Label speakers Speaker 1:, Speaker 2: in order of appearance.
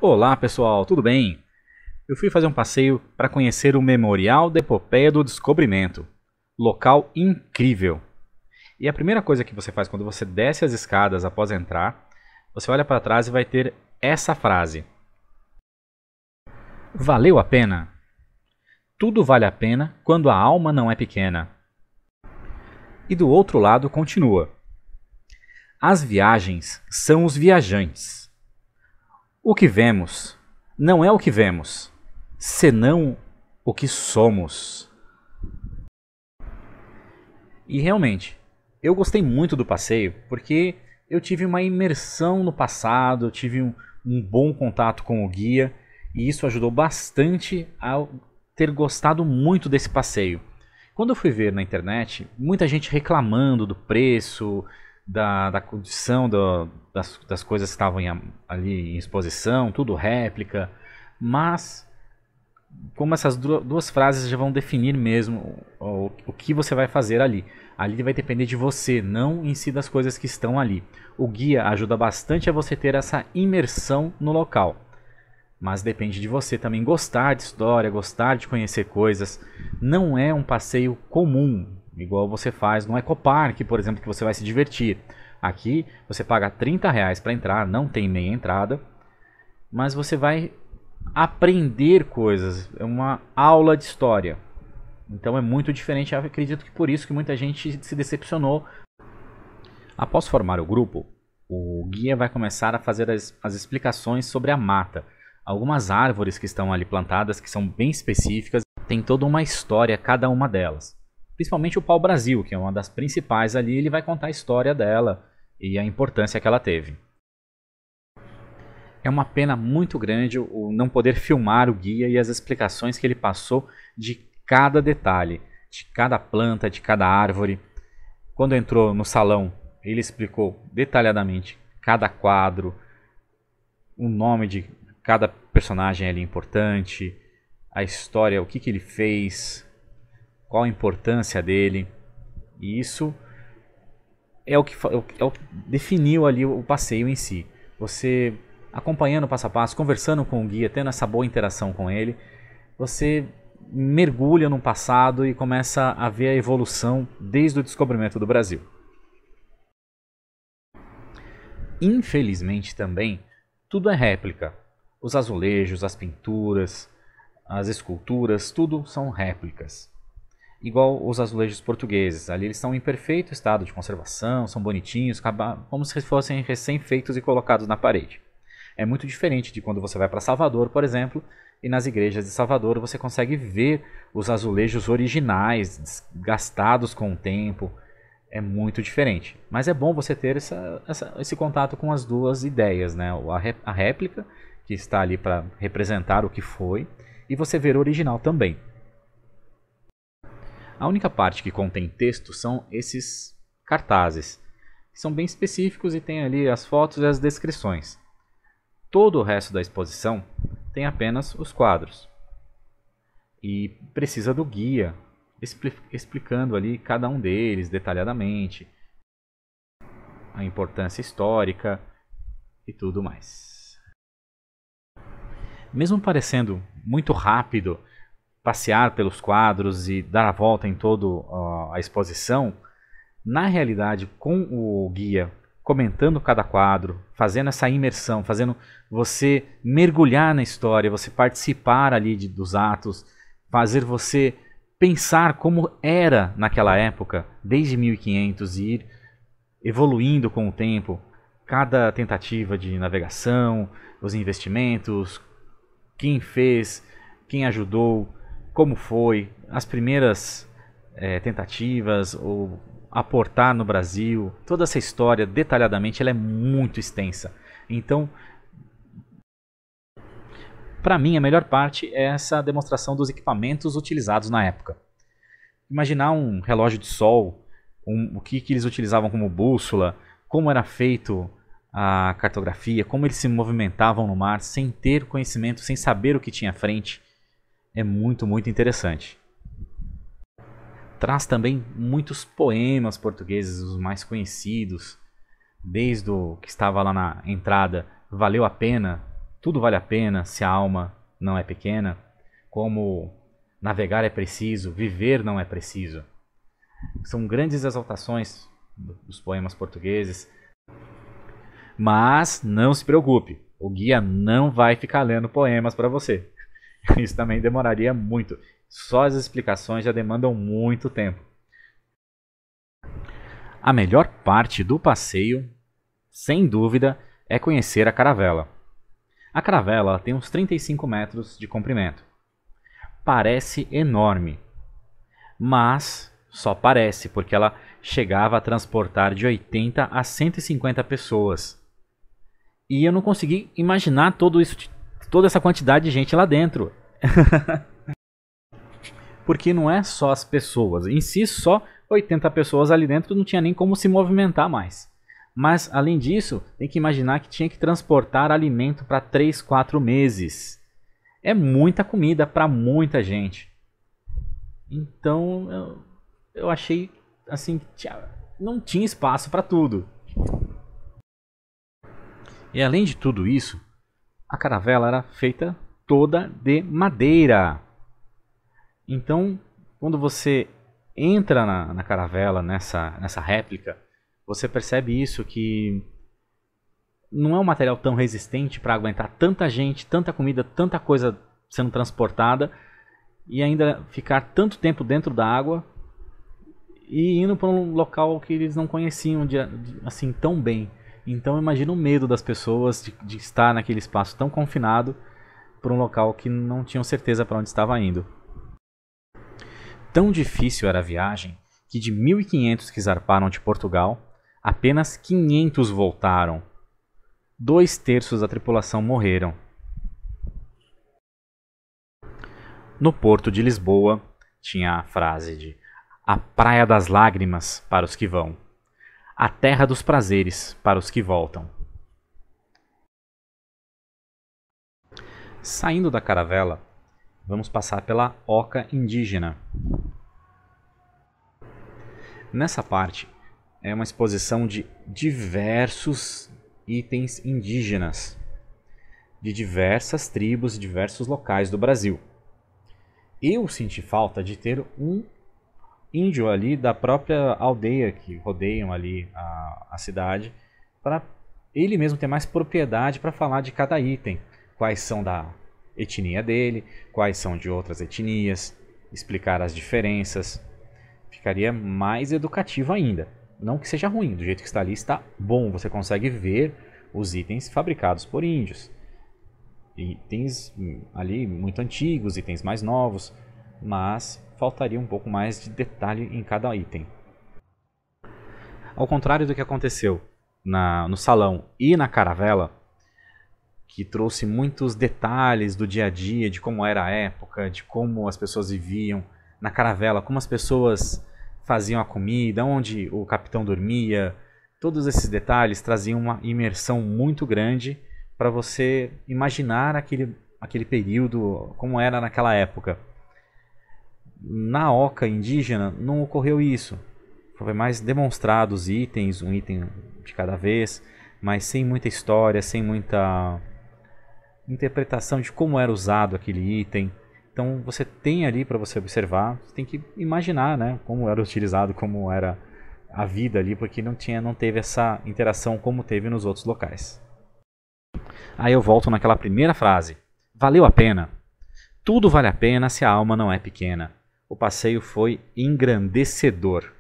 Speaker 1: Olá pessoal, tudo bem? Eu fui fazer um passeio para conhecer o Memorial da Epopeia do Descobrimento. Local incrível! E a primeira coisa que você faz quando você desce as escadas após entrar, você olha para trás e vai ter essa frase: Valeu a pena? Tudo vale a pena quando a alma não é pequena. E do outro lado continua: As viagens são os viajantes. O que vemos não é o que vemos, senão o que somos. E realmente, eu gostei muito do passeio porque eu tive uma imersão no passado, eu tive um bom contato com o guia e isso ajudou bastante a ter gostado muito desse passeio. Quando eu fui ver na internet, muita gente reclamando do preço, da condição das coisas que estavam ali em exposição, tudo réplica, mas como essas duas frases já vão definir mesmo o que você vai fazer ali. Ali vai depender de você, não em si das coisas que estão ali. O guia ajuda bastante a você ter essa imersão no local. Mas depende de você também gostar de história, gostar de conhecer coisas. Não é um passeio comum, igual você faz no Ecopark, por exemplo, que você vai se divertir. Aqui você paga R$ 30 para entrar, não tem meia entrada, mas você vai aprender coisas, é uma aula de história. Então é muito diferente, eu acredito que por isso que muita gente se decepcionou. Após formar o grupo, o guia vai começar a fazer as explicações sobre a mata. Algumas árvores que estão ali plantadas, que são bem específicas, tem toda uma história cada uma delas. Principalmente o pau-brasil, que é uma das principais ali, ele vai contar a história dela e a importância que ela teve. É uma pena muito grande o não poder filmar o guia e as explicações que ele passou de cada detalhe, de cada planta, de cada árvore. Quando entrou no salão, ele explicou detalhadamente cada quadro, o nome de cada personagem ali importante, a história, o que ele fez, qual a importância dele. E isso é o que definiu ali o passeio em si. Você acompanhando passo a passo, conversando com o guia, tendo essa boa interação com ele, você mergulha no passado e começa a ver a evolução desde o descobrimento do Brasil. Infelizmente também, tudo é réplica. Os azulejos, as pinturas, as esculturas, tudo são réplicas. Igual os azulejos portugueses, ali eles estão em perfeito estado de conservação, são bonitinhos, como se fossem recém-feitos e colocados na parede. É muito diferente de quando você vai para Salvador, por exemplo, e nas igrejas de Salvador você consegue ver os azulejos originais, gastados com o tempo. É muito diferente. Mas é bom você ter esse contato com as duas ideias, né? A réplica, que está ali para representar o que foi, e você ver o original também. A única parte que contém texto são esses cartazes, que são bem específicos e tem ali as fotos e as descrições. Todo o resto da exposição tem apenas os quadros. E precisa do guia explicando ali cada um deles detalhadamente, a importância histórica e tudo mais. Mesmo parecendo muito rápido passear pelos quadros e dar a volta em toda a exposição, na realidade, com o guia comentando cada quadro, fazendo essa imersão, fazendo você mergulhar na história, você participar ali dos atos, fazer você pensar como era naquela época, desde 1500 e ir evoluindo com o tempo, cada tentativa de navegação, os investimentos, quem fez, quem ajudou, como foi, as primeiras tentativas, ou aportar no Brasil, toda essa história detalhadamente ela é muito extensa. Então, para mim, a melhor parte é essa demonstração dos equipamentos utilizados na época. Imaginar um relógio de sol, o que eles utilizavam como bússola, como era feito a cartografia, como eles se movimentavam no mar sem ter conhecimento, sem saber o que tinha à frente, é muito, muito interessante. Traz também muitos poemas portugueses, os mais conhecidos, desde o que estava lá na entrada, Valeu a Pena, Tudo vale a pena se a alma não é pequena, como navegar é preciso, viver não é preciso. São grandes exaltações dos poemas portugueses, mas não se preocupe, o guia não vai ficar lendo poemas para você. Isso também demoraria muito. Só as explicações já demandam muito tempo. A melhor parte do passeio, sem dúvida, é conhecer a caravela. A caravela tem uns 35 metros de comprimento. Parece enorme, mas só parece, porque ela chegava a transportar de 80 a 150 pessoas. E eu não consegui imaginar tudo isso, toda essa quantidade de gente lá dentro. Porque não é só as pessoas, em si só 80 pessoas ali dentro não tinha nem como se movimentar mais. Mas além disso, tem que imaginar que tinha que transportar alimento para 3, 4 meses. É muita comida para muita gente. Então eu achei assim que não tinha espaço para tudo. E além de tudo isso, a caravela era feita toda de madeira. Então, quando você entra na caravela, nessa réplica, você percebe isso, que não é um material tão resistente para aguentar tanta gente, tanta comida, tanta coisa sendo transportada e ainda ficar tanto tempo dentro da água e indo para um local que eles não conheciam assim tão bem. Então imagina o medo das pessoas de estar naquele espaço tão confinado por um local que não tinham certeza para onde estava indo. Tão difícil era a viagem que de 1.500 que zarparam de Portugal, apenas 500 voltaram. 2/3 da tripulação morreram. No porto de Lisboa tinha a frase de "a praia das lágrimas para os que vão, a terra dos prazeres para os que voltam". Saindo da caravela, vamos passar pela Oca Indígena. Nessa parte é uma exposição de diversos itens indígenas de diversas tribos e diversos locais do Brasil. Eu senti falta de ter um índio ali da própria aldeia que rodeiam ali a cidade, para ele mesmo ter mais propriedade para falar de cada item, quais são da etnia dele, quais são de outras etnias, explicar as diferenças. Ficaria mais educativo ainda. Não que seja ruim, do jeito que está ali está bom, você consegue ver os itens fabricados por índios. Itens ali muito antigos, itens mais novos, mas faltaria um pouco mais de detalhe em cada item. Ao contrário do que aconteceu no salão e na caravela, que trouxe muitos detalhes do dia a dia, de como era a época, de como as pessoas viviam, na caravela, como as pessoas faziam a comida, onde o capitão dormia, todos esses detalhes traziam uma imersão muito grande para você imaginar aquele período, como era naquela época. Na Oca Indígena não ocorreu isso. Foi mais demonstrado os itens, um item de cada vez, mas sem muita história, sem muita interpretação de como era usado aquele item. Então você tem ali para você observar, você tem que imaginar, né, como era utilizado, como era a vida ali, porque não teve essa interação como teve nos outros locais. Aí eu volto naquela primeira frase. Valeu a pena? Tudo vale a pena se a alma não é pequena. O passeio foi engrandecedor.